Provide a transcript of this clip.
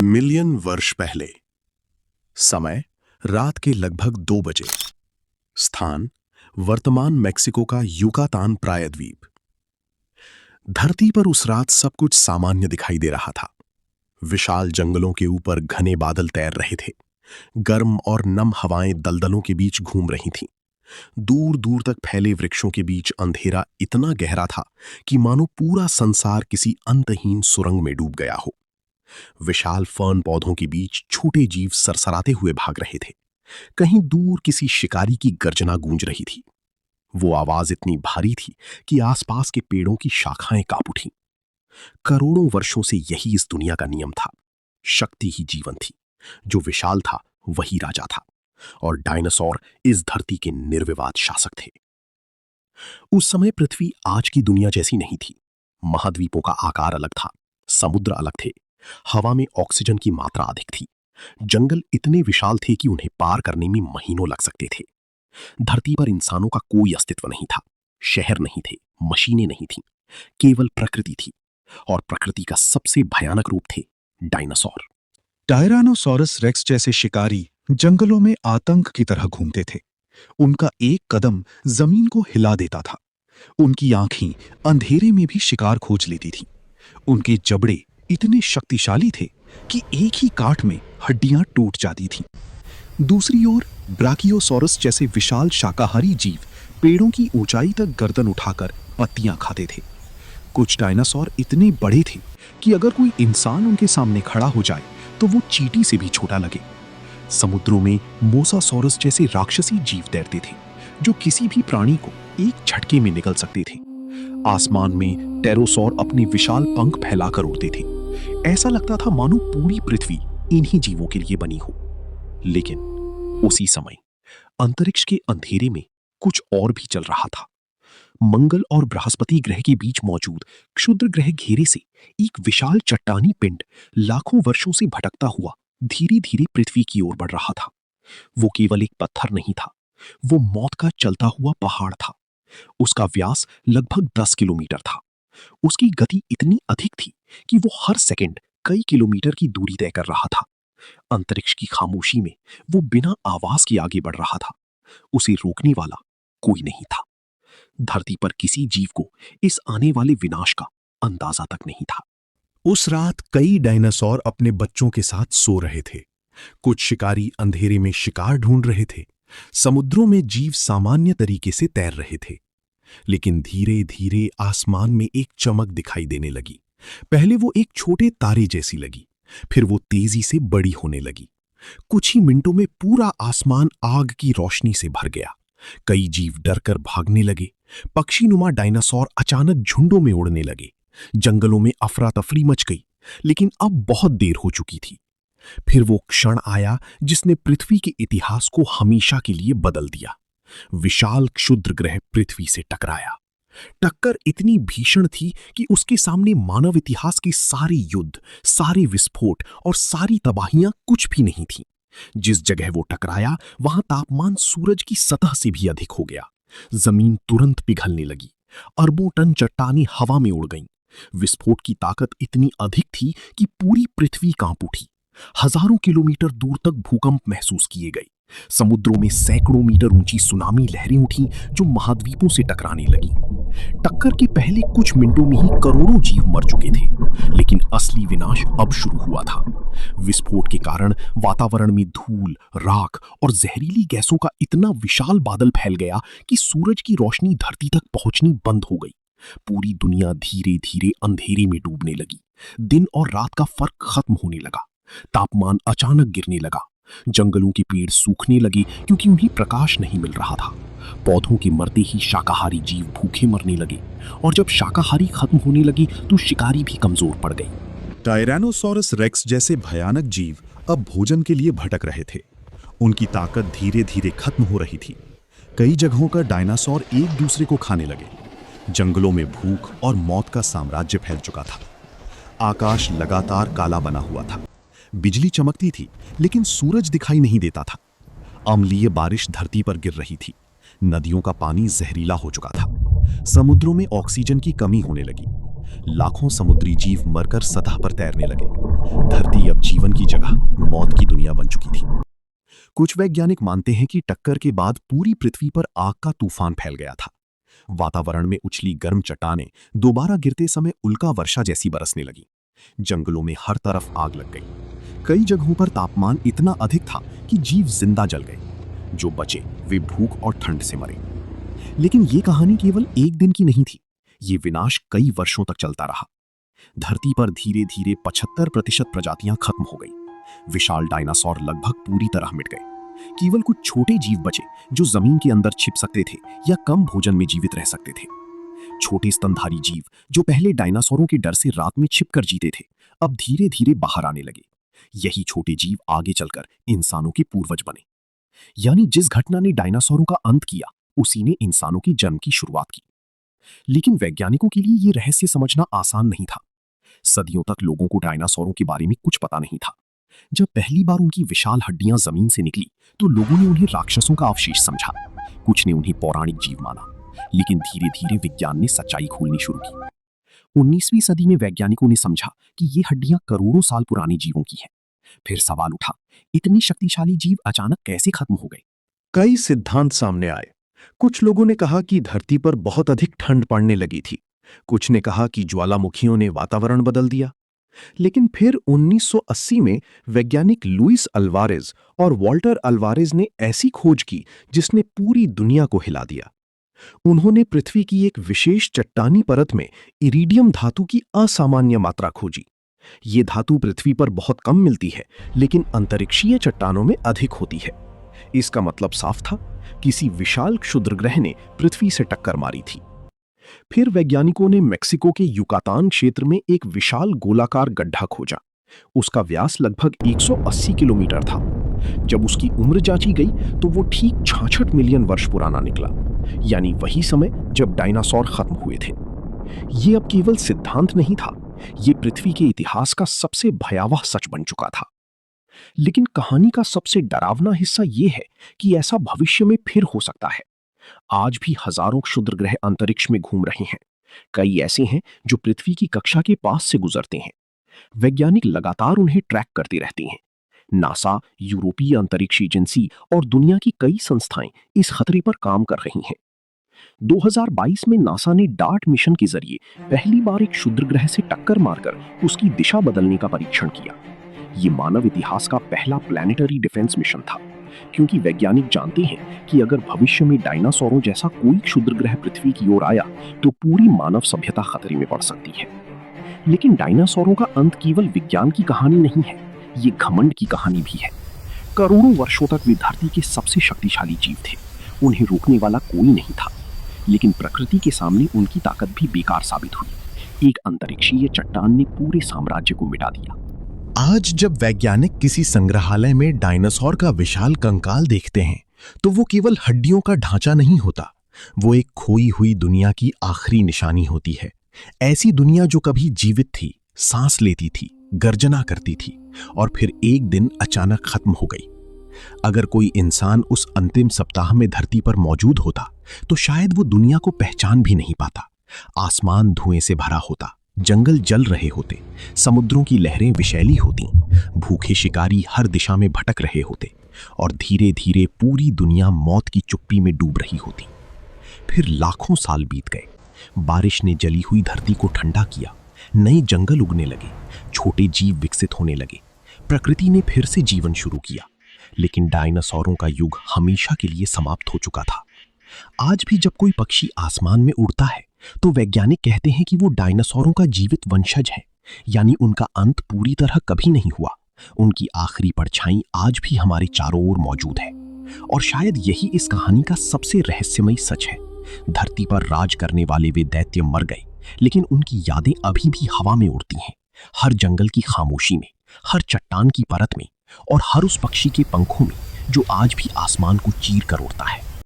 Million वर्ष पहले। समय रात के लगभग 2 बजे। स्थान वर्तमान मेक्सिको का युकातान प्रायद्वीप। धरती पर उस रात सब कुछ सामान्य दिखाई दे रहा था। विशाल जंगलों के ऊपर घने बादल तैर रहे थे। गर्म और नम हवाएं दलदलों के बीच घूम रही थीं। दूर दूर तक फैले वृक्षों के बीच अंधेरा इतना गहरा था कि मानो पूरा संसार किसी अंतहीन सुरंग में डूब गया हो। विशाल फर्न पौधों के बीच छोटे जीव सरसराते हुए भाग रहे थे। कहीं दूर किसी शिकारी की गर्जना गूंज रही थी। वो आवाज इतनी भारी थी कि आसपास के पेड़ों की शाखाएं कांप उठीं। करोड़ों वर्षों से यही इस दुनिया का नियम था। शक्ति ही जीवन थी। जो विशाल था वही राजा था, और डायनासोर इस धरती के निर्विवाद शासक थे। उस समय पृथ्वी आज की दुनिया जैसी नहीं थी। महाद्वीपों का आकार अलग था, समुद्र अलग थे, हवा में ऑक्सीजन की मात्रा अधिक थी। जंगल इतने विशाल थे कि उन्हें पार करने में महीनों लग सकते थे। धरती पर इंसानों का कोई अस्तित्व नहीं था। शहर नहीं थे, मशीनें नहीं थीं, केवल प्रकृति थी। और प्रकृति का सबसे भयानक रूप थे डायनासोर। टायरानोसॉरस रेक्स जैसे शिकारी जंगलों में आतंक की तरह घूमते थे। उनका एक कदम जमीन को हिला देता था। उनकी आंखें अंधेरे में भी शिकार खोज लेती थीं। उनके जबड़े इतने शक्तिशाली थे कि एक ही काट में हड्डियां टूट जाती थीं। दूसरी ओर ब्राकियोसॉरस जैसे विशाल शाकाहारी जीव पेड़ों की ऊंचाई तक गर्दन उठाकर पत्तियां खाते थे। कुछ डायनासोर इतने बड़े थे कि अगर कोई इंसान उनके सामने खड़ा हो जाए तो वो चींटी से भी छोटा लगे। समुद्रों में मोसासॉरस जैसे राक्षसी जीव तैरते थे, जो किसी भी प्राणी को एक झटके में निगल सकते थे। आसमान में टेरोसॉर अपने विशाल पंख फैलाकर उड़ते थे। ऐसा लगता था मानो पूरी पृथ्वी इन्हीं जीवों के लिए बनी हो। लेकिन उसी समय अंतरिक्ष के अंधेरे में कुछ और भी चल रहा था। मंगल और बृहस्पति ग्रह के बीच मौजूद क्षुद्र ग्रह घेरे से एक विशाल चट्टानी पिंड लाखों वर्षों से भटकता हुआ धीरे धीरे पृथ्वी की ओर बढ़ रहा था। वो केवल एक पत्थर नहीं था, वो मौत का चलता हुआ पहाड़ था। उसका व्यास लगभग 10 किलोमीटर था। उसकी गति इतनी अधिक थी कि वो हर सेकंड कई किलोमीटर की दूरी तय कर रहा था। अंतरिक्ष की खामोशी में वो बिना आवाज के आगे बढ़ रहा था। उसे रोकने वाला कोई नहीं था। धरती पर किसी जीव को इस आने वाले विनाश का अंदाजा तक नहीं था। उस रात कई डायनासोर अपने बच्चों के साथ सो रहे थे। कुछ शिकारी अंधेरे में शिकार ढूंढ रहे थे। समुद्रों में जीव सामान्य तरीके से तैर रहे थे। लेकिन धीरे धीरे आसमान में एक चमक दिखाई देने लगी। पहले वो एक छोटे तारे जैसी लगी, फिर वो तेजी से बड़ी होने लगी। कुछ ही मिनटों में पूरा आसमान आग की रोशनी से भर गया। कई जीव डरकर भागने लगे। पक्षीनुमा डायनासोर अचानक झुंडों में उड़ने लगे। जंगलों में अफरा तफरी मच गई। लेकिन अब बहुत देर हो चुकी थी। फिर वो क्षण आया जिसने पृथ्वी के इतिहास को हमेशा के लिए बदल दिया। विशाल क्षुद्र ग्रह पृथ्वी से टकराया। टक्कर इतनी भीषण थी कि उसके सामने मानव इतिहास के सारे युद्ध, सारे विस्फोट और सारी तबाहियां कुछ भी नहीं थीं। जिस जगह वो टकराया वहां तापमान सूरज की सतह से भी अधिक हो गया। जमीन तुरंत पिघलने लगी। अरबों टन चट्टानें हवा में उड़ गईं। विस्फोट की ताकत इतनी अधिक थी कि पूरी पृथ्वी कांप उठी। हजारों किलोमीटर दूर तक भूकंप महसूस किए गए। समुद्रों में सैकड़ों मीटर ऊंची सुनामी लहरें उठीं जो महाद्वीपों से टकराने लगी। टक्कर के पहले कुछ मिनटों में ही करोड़ों जीव मर चुके थे। लेकिन असली विनाश अब शुरू हुआ था। विस्फोट के कारण वातावरण में धूल, राख और जहरीली गैसों का इतना विशाल बादल फैल गया कि सूरज की रोशनी धरती तक पहुंचनी बंद हो गई। पूरी दुनिया धीरे धीरे अंधेरे में डूबने लगी। दिन और रात का फर्क खत्म होने लगा। तापमान अचानक गिरने लगा। जंगलों के पेड़ सूखने लगे क्योंकि उन्हें प्रकाश नहीं मिल रहा था। पौधों के मरते ही शाकाहारी जीव भूखे मरने लगे, और जब शाकाहारी खत्म होने लगे तो शिकारी भी कमजोर पड़ गए। टायरानोसॉरस रेक्स जैसे भयानक जीव अब भोजन के लिए भटक रहे थे। उनकी ताकत धीरे धीरे खत्म हो रही थी। कई जगहों का डायनासोर एक दूसरे को खाने लगे। जंगलों में भूख और मौत का साम्राज्य फैल चुका था। आकाश लगातार काला बना हुआ था। बिजली चमकती थी लेकिन सूरज दिखाई नहीं देता था। अम्लीय बारिश धरती पर गिर रही थी। नदियों का पानी जहरीला हो चुका था। समुद्रों में ऑक्सीजन की कमी होने लगी। लाखों समुद्री जीव मरकर सतह पर तैरने लगे। धरती अब जीवन की जगह मौत की दुनिया बन चुकी थी। कुछ वैज्ञानिक मानते हैं कि टक्कर के बाद पूरी पृथ्वी पर आग का तूफान फैल गया था। वातावरण में उछली गर्म चट्टानें दोबारा गिरते समय उल्का वर्षा जैसी बरसने लगी। जंगलों में हर तरफ आग लग गई। कई जगहों पर तापमान इतना अधिक था कि जीव जिंदा जल गए। जो बचे वे भूख और ठंड से मरे। लेकिन ये कहानी केवल एक दिन की नहीं थी। ये विनाश कई वर्षों तक चलता रहा। धरती पर धीरे धीरे 75% प्रजातियां खत्म हो गई। विशाल डायनासोर लगभग पूरी तरह मिट गए। केवल कुछ छोटे जीव बचे जो जमीन के अंदर छिप सकते थे या कम भोजन में जीवित रह सकते थे। छोटे स्तनधारी जीव जो पहले डायनासोरों के डर से रात में छिपकर जीते थे, अब धीरे धीरे बाहर आने लगे। यही छोटे जीव आगे चलकर इंसानों के पूर्वज बने। यानी जिस घटना ने डायनासोरों का अंत किया, उसी ने इंसानों के जन्म की शुरुआत की। लेकिन वैज्ञानिकों के लिए यह रहस्य समझना आसान नहीं था। सदियों तक लोगों को डायनासोरों के बारे में कुछ पता नहीं था। जब पहली बार उनकी विशाल हड्डियां जमीन से निकली तो लोगों ने उन्हें राक्षसों का अवशेष समझा। कुछ ने उन्हें पौराणिक जीव माना। लेकिन धीरे धीरे विज्ञान ने सच्चाई खोलनी शुरू की। 19वीं सदी में वैज्ञानिकों ने समझा कि ये हड्डियां करोड़ों साल पुराने जीवों की हैं। फिर सवाल उठा, इतने शक्तिशाली जीव अचानक कैसे खत्म हो गए? कई सिद्धांत सामने आए। कुछ लोगों ने कहा कि धरती पर बहुत अधिक ठंड पड़ने लगी थी। कुछ ने कहा कि ज्वालामुखियों ने वातावरण बदल दिया। लेकिन फिर 1980 में वैज्ञानिक लुइस अल्वारेज और वॉल्टर अल्वारेज ने ऐसी खोज की जिसने पूरी दुनिया को हिला दिया। उन्होंने पृथ्वी की एक विशेष चट्टानी परत में इरिडियम धातु की असामान्य मात्रा खोजी। ये धातु पृथ्वी पर बहुत कम मिलती है, लेकिन अंतरिक्षीय चट्टानों में अधिक होती है। इसका मतलब साफ था, किसी विशाल क्षुद्रग्रह ने पृथ्वी से टक्कर मारी थी। फिर वैज्ञानिकों ने मेक्सिको के युकातान क्षेत्र में एक विशाल गोलाकार गड्ढा खोजा। उसका व्यास लगभग 180 किलोमीटर था। जब उसकी उम्र जांची गई तो वो ठीक 66 मिलियन वर्ष पुराना निकला, यानी वही समय जब डायनासोर खत्म हुए थे। ये अब केवल सिद्धांत नहीं था, ये पृथ्वी के इतिहास का सबसे भयावह सच बन चुका था। लेकिन कहानी का सबसे डरावना हिस्सा ये है कि ऐसा भविष्य में फिर हो सकता है। आज भी हजारों क्षुद्रग्रह अंतरिक्ष में घूम रहे हैं। कई ऐसे हैं जो पृथ्वी की कक्षा के पास से गुजरते हैं। वैज्ञानिक लगातार उन्हें ट्रैक करते रहते हैं। नासा, यूरोपीय अंतरिक्ष एजेंसी और दुनिया की कई संस्थाएं इस खतरे पर काम कर रही हैं। 2022 में नासा ने डार्ट मिशन के जरिए पहली बार एक क्षुद्रग्रह से टक्कर मारकर उसकी दिशा बदलने का परीक्षण किया। ये मानव इतिहास का पहला प्लैनेटरी डिफेंस मिशन था, क्योंकि वैज्ञानिक जानते हैं कि अगर भविष्य में डायनासोरों जैसा कोई क्षुद्रग्रह पृथ्वी की ओर आया तो पूरी मानव सभ्यता खतरे में पड़ सकती है। लेकिन डायनासोरों का अंत केवल विज्ञान की कहानी नहीं है, ये घमंड की कहानी भी है। करोड़ों वर्षों तक वे धरती के सबसे शक्तिशाली जीव थे। उन्हें रोकने वाला कोई नहीं था। लेकिन प्रकृति के सामने उनकी ताकत भी बेकार साबित हुई। एक अंतरिक्षीय चट्टान ने पूरे साम्राज्य को मिटा दिया। आज जब वैज्ञानिक किसी संग्रहालय में डायनासोर का विशाल कंकाल देखते हैं तो वो केवल हड्डियों का ढांचा नहीं होता, वो एक खोई हुई दुनिया की आखिरी निशानी होती है। ऐसी दुनिया जो कभी जीवित थी, सांस लेती थी, गर्जना करती थी और फिर एक दिन अचानक खत्म हो गई। अगर कोई इंसान उस अंतिम सप्ताह में धरती पर मौजूद होता तो शायद वो दुनिया को पहचान भी नहीं पाता। आसमान धुएं से भरा होता, जंगल जल रहे होते, समुद्रों की लहरें विषैली होती, भूखे शिकारी हर दिशा में भटक रहे होते और धीरे धीरे पूरी दुनिया मौत की चुप्पी में डूब रही होती। फिर लाखों साल बीत गए। बारिश ने जली हुई धरती को ठंडा किया, नए जंगल उगने लगे, छोटे जीव विकसित होने लगे, प्रकृति ने फिर से जीवन शुरू किया। लेकिन डायनासोरों का युग हमेशा के लिए समाप्त हो चुका था। आज भी जब कोई पक्षी आसमान में उड़ता है तो वैज्ञानिक कहते हैं कि वो डायनासोरों का जीवित वंशज है, यानी उनका अंत पूरी तरह कभी नहीं हुआ। उनकी आखिरी परछाई आज भी हमारे चारों ओर मौजूद है। और शायद यही इस कहानी का सबसे रहस्यमयी सच है। धरती पर राज करने वाले वे दैत्य मर गए, लेकिन उनकी यादें अभी भी हवा में उड़ती हैं, हर जंगल की खामोशी में, हर चट्टान की परत में और हर उस पक्षी के पंखों में जो आज भी आसमान को चीर कर उड़ता है।